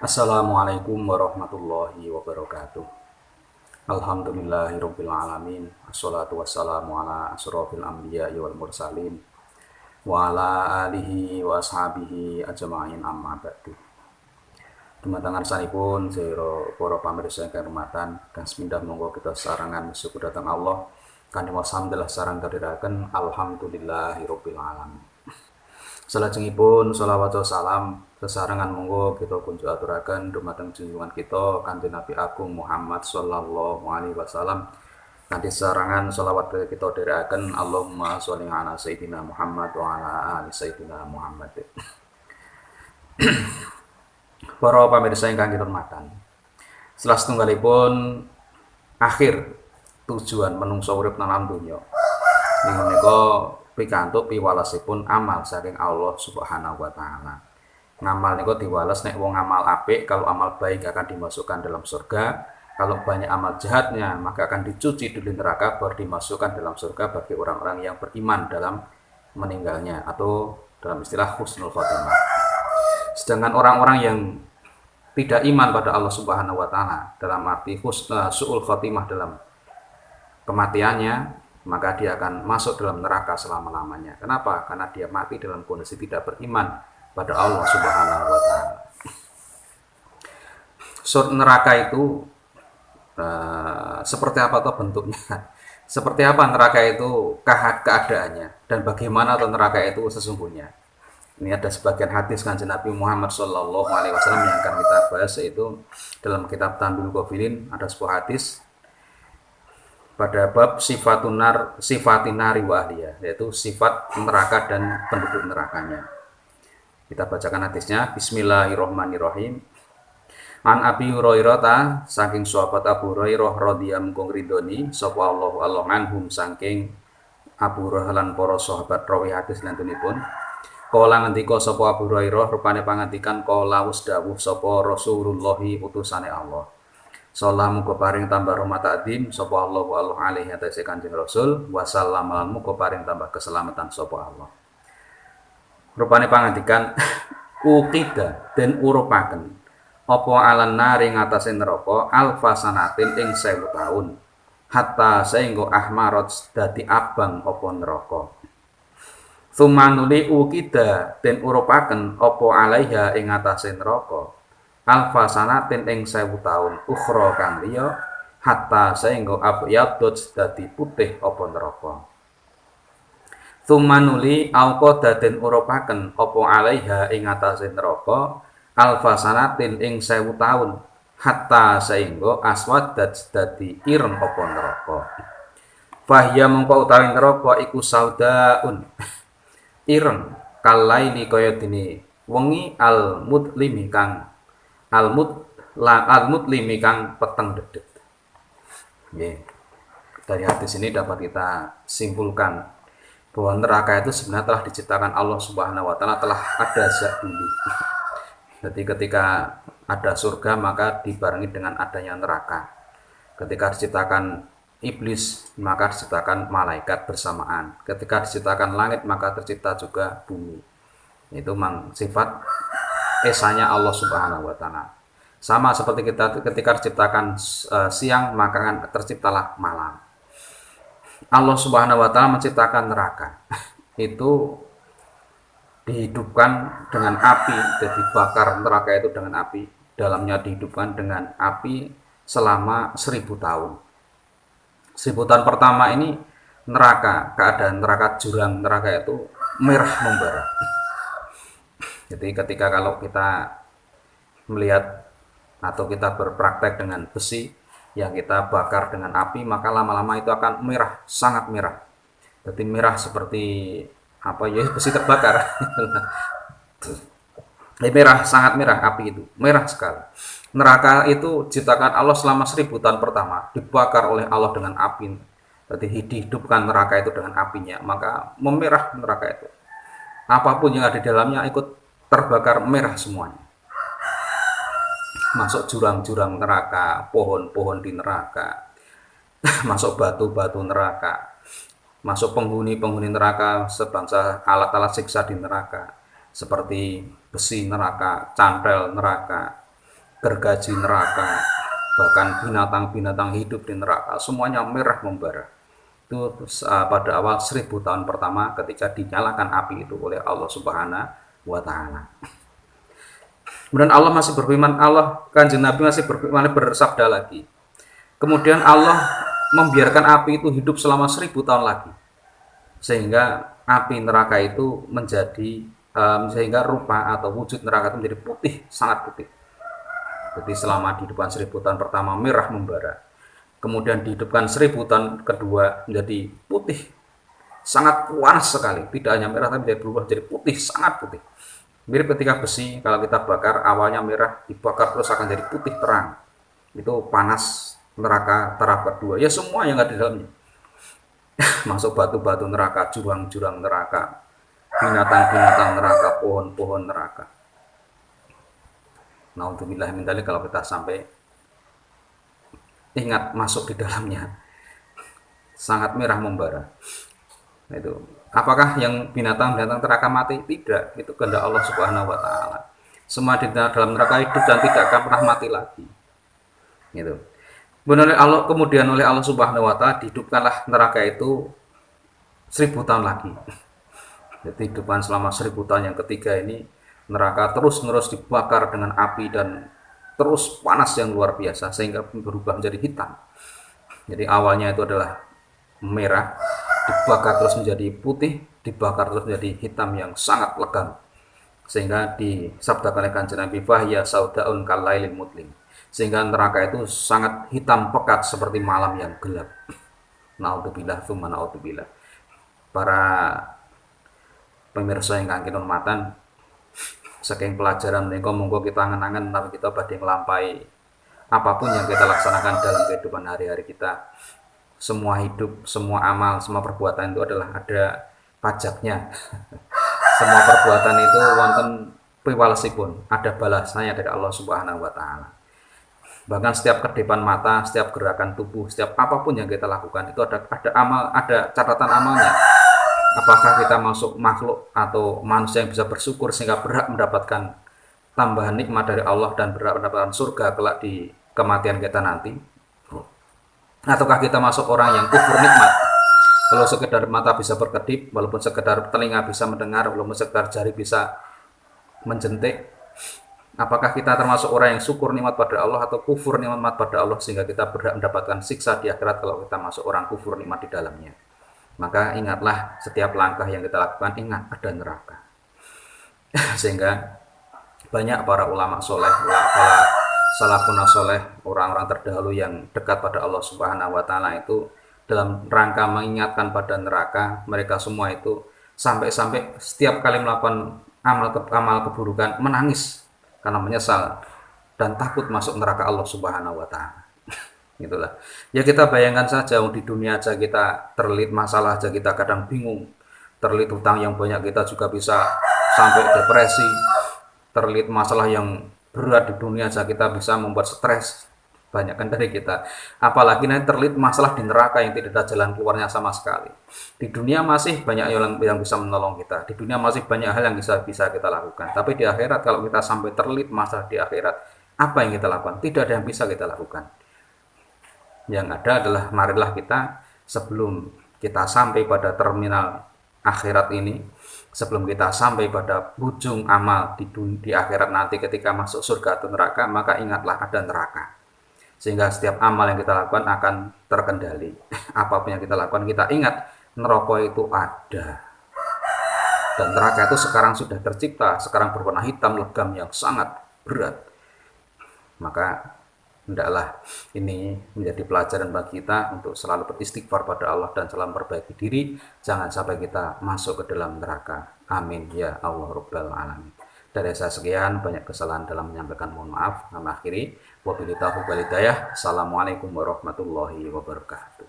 Assalamualaikum warahmatullahi wabarakatuh. Alhamdulillahirabbil alamin. Assalatu wassalamu ala asrofil anbiya'i wal mursalin wa ala alihi wa ashabihi ajma'in amma ba'du. Dumateng sanipun sira para pamirsa ingkang hormatan, kang sepindah monggo kita sarangan syukur dhateng Allah kanthi alhamdulillah sareng kadhiraken alhamdulillahirabbil alamin. Salajengipun shalawat wa salam sesarengan monggo kita kunjuk aturaken dumateng junjungan kita Kanjeng Nabi Agung Muhammad sallallahu alaihi wasallam. Kanthi sarangan shalawat kita dherekaken Allahumma sholli ala sayyidina Muhammad wa ala ali sayyidina Muhammad. Para pamirsa ingkang kinurmatan, salah setunggalipun akhir tujuan menungso urip nang alam donya inggih menika pikantuk piwalesipun amal saking Allah Subhanahu wa taala. Ngamal niku diwales nek wong amal apik, kalau amal baik akan dimasukkan dalam surga. Kalau banyak amal jahatnya maka akan dicuci dulu neraka baru dimasukkan dalam surga bagi orang-orang yang beriman dalam meninggalnya atau dalam istilah husnul khotimah. Sedangkan orang-orang yang tidak iman pada Allah Subhanahu wa taala dalam arti su'ul khotimah dalam kematiannya, maka dia akan masuk dalam neraka selama-lamanya. Kenapa? Karena dia mati dalam kondisi tidak beriman pada Allah Subhanahu wa taala. Neraka itu seperti apa toh bentuknya? Seperti apa neraka itu keadaannya dan bagaimana toh neraka itu sesungguhnya? Ini ada sebagian hadis Kanjeng Nabi Muhammad sallallahu alaihi wasallam yang akan kita bahas, yaitu dalam kitab Tanbihul Ghafilin ada sebuah hadis pada bab sifatinari wa ahliya, yaitu sifat neraka dan penduduk nerakanya. Kita bacakan hadisnya. Bismillahirrahmanirrahim. An Abi Hurairah saking sahabat Abu Hurairah radhiyallahu ridhoni sapa Allah anhum saking Abu Hurairah lan para sahabat rawi hadis lantunipun. Kala ngendika sapa Abu Hurairah rupane pangandikan kala wis dawuh sapa Rasulullah utusane Allah. Sallallahu muga paring tambah rahmat ta'zim sapa Allah alaihi atase Kanjeng Rasul wa sallam lan muga paring tambah keselamatan sapa Allah. Rupane pangandikan ukida den urupaken apa alan nari ngatasé neraka alfasanatin ing 1000 taun hatta saenggo ahmarat dadi abang apa neraka. Sumanuli ukida den urupaken apa alaiha ing ngatasé neraka alfasanatin ing 1000 taun ukhra kang liya hatta saenggo abyadut dadi putih apa neraka. Sumanuli auqada den urupaken apa alaiha ing ngatasé neraka alfasanatin ing 1000 taun hatta saenggo aswadat dadi ireng apa neraka. Fahya mongko utawi neraka iku saudaun ireng kalaili kaya dene wengi al mudlimi kang al-mutlimi kang peteng dedet. Dari hadis ini dapat kita simpulkan bahwa neraka itu sebenarnya telah diciptakan Allah Subhanahu wa taala, telah ada sejak dulu. Jadi ketika ada surga maka dibarengi dengan adanya neraka. Ketika diciptakan iblis maka diciptakan malaikat bersamaan. Ketika diciptakan langit maka tercipta juga bumi. Itu memang sifat esanya Allah Subhanahu wa taala. Sama seperti kita ketika diciptakan siang maka kan terciptalah malam. Allah Subhanahu wa taala menciptakan neraka. Itu dihidupkan dengan api, jadi bakar neraka itu dengan api. Dalamnya dihidupkan dengan api selama 1000 tahun. 1000 tahun pertama ini neraka, keadaan neraka, jurang neraka itu merah membara. Jadi ketika kalau kita melihat atau kita berpraktek dengan besi yang kita bakar dengan api, maka lama-lama itu akan merah, sangat merah. Jadi merah seperti apa ya, besi terbakar. Merah, sangat merah api itu, merah sekali. Neraka itu ciptakan Allah selama 1000 tahun pertama, dibakar oleh Allah dengan api. Jadi dihidupkan neraka itu dengan apinya, maka memerah neraka itu. Apapun yang ada di dalamnya ikut terbakar merah semuanya. Masuk jurang-jurang neraka, pohon-pohon di neraka, masuk batu-batu neraka, masuk penghuni-penghuni neraka sebangsa alat-alat siksa di neraka, seperti besi neraka, cantel neraka, gergaji neraka, bahkan binatang-binatang hidup di neraka semuanya merah membara. Itu pada awal 1000 tahun pertama ketika dinyalakan api itu oleh Allah Subhanahu wa taala. Kemudian Allah masih berfirman, Kanjeng Nabi masih bersabda lagi. Kemudian Allah membiarkan api itu hidup selama 1000 tahun lagi, sehingga api neraka itu menjadi sehingga rupa atau wujud neraka itu menjadi putih, sangat putih. Jadi selama dihidupkan 1000 tahun pertama merah membara, kemudian dihidupkan 1000 tahun kedua menjadi putih, sangat panas sekali. Tidak hanya merah tapi berubah menjadi putih, sangat putih. Mirip ketika besi, kalau kita bakar awalnya merah, dibakar terus akan jadi putih terang. Itu panas neraka tahap kedua. Ya semua yang ada di dalamnya. Masuk batu-batu neraka, jurang-jurang neraka, binatang-binatang neraka, pohon-pohon neraka. Naudzubillah min dzalik, kalau kita sampai ingat masuk di dalamnya, sangat merah membara. Nah, itu apakah yang binatang-binatang neraka mati? Tidak, itu kehendak Allah Subhanahu wa taala. Semua di dalam neraka hidup dan tidak akan pernah mati lagi. Gitu. Kemudian oleh Allah Subhanahu wa taala dihidupkanlah neraka itu 1000 tahun lagi. Jadi hidupan selama 1000 tahun yang ketiga ini, neraka terus-menerus dibakar dengan api dan terus panas yang luar biasa sehingga berubah menjadi hitam. Jadi awalnya itu adalah merah, dibakar terus menjadi putih, dibakar terus menjadi hitam yang sangat legam, sehingga disabdakan oleh Kanjeng Nabi, fahya saudaun kalailil mudlim, sehingga neraka itu sangat hitam pekat seperti malam yang gelap. Naudzubillah tsumma naudzubillah. Para pemirsa yang kangge hormatan, saking pelajaran menika monggo kita angen-angen tapi kita badhe nglampahi apapun yang kita laksanakan dalam kehidupan hari-hari kita. Semua hidup, semua amal, semua perbuatan itu adalah ada pajaknya. Semua perbuatan itu wonten piwalesipun, ada balasannya dari Allah Subhanahu wa taala. Bahkan setiap kedipan mata, setiap gerakan tubuh, setiap apapun yang kita lakukan itu ada amal, ada catatan amalnya. Apakah kita masuk makhluk atau manusia yang bisa bersyukur sehingga berhak mendapatkan tambahan nikmat dari Allah dan berhak mendapatkan surga kelak di kematian kita nanti? Ataukah kita masuk orang yang kufur nikmat, walau sekedar mata bisa berkedip, walaupun sekedar telinga bisa mendengar, walaupun sekedar jari bisa menjentik? Apakah kita termasuk orang yang syukur nikmat pada Allah atau kufur nikmat pada Allah sehingga kita berhak mendapatkan siksa di akhirat kalau kita masuk orang kufur nikmat di dalamnya? Maka ingatlah, setiap langkah yang kita lakukan ingat ada neraka. Sehingga banyak para ulama soleh, para salafun soleh, orang-orang terdahulu yang dekat pada Allah Subhanahu wa taala itu dalam rangka mengingatkan pada neraka, mereka semua itu sampai-sampai setiap kali melakukan amal keburukan menangis karena menyesal dan takut masuk neraka Allah Subhanahu wa taala. Itulah. Ya kita bayangkan saja di dunia aja kita terlilit masalah aja kita kadang bingung. Terlilit hutang yang banyak kita juga bisa sampai depresi. Terlilit masalah yang berat di dunia aja kita bisa membuat stres. Banyakkan dari kita. Apalagi nanti terlilit masalah di neraka yang tidak ada jalan keluarnya sama sekali. Di dunia masih banyak yang bisa menolong kita. Di dunia masih banyak hal yang bisa kita lakukan. Tapi di akhirat kalau kita sampai terlilit masalah di akhirat, apa yang kita lakukan? Tidak ada yang bisa kita lakukan. Yang ada adalah marilah kita sebelum kita sampai pada terminal akhirat ini, sebelum kita sampai pada ujung amal di akhirat nanti ketika masuk surga atau neraka, maka ingatlah ada neraka. Sehingga setiap amal yang kita lakukan akan terkendali. Apapun yang kita lakukan kita ingat neraka itu ada. Dan neraka itu sekarang sudah tercipta, sekarang berwarna hitam legam yang sangat berat. Maka hendaklah ini menjadi pelajaran bagi kita untuk selalu beristighfar pada Allah dan selalu memperbaiki diri, jangan sampai kita masuk ke dalam neraka. Amin ya Allah Rabbal Alamin. Dari saya sekian, banyak kesalahan dalam menyampaikan, mohon maaf. Kami akhiri, wabillahi taufiq wal hidayah. Assalamualaikum warahmatullahi wabarakatuh.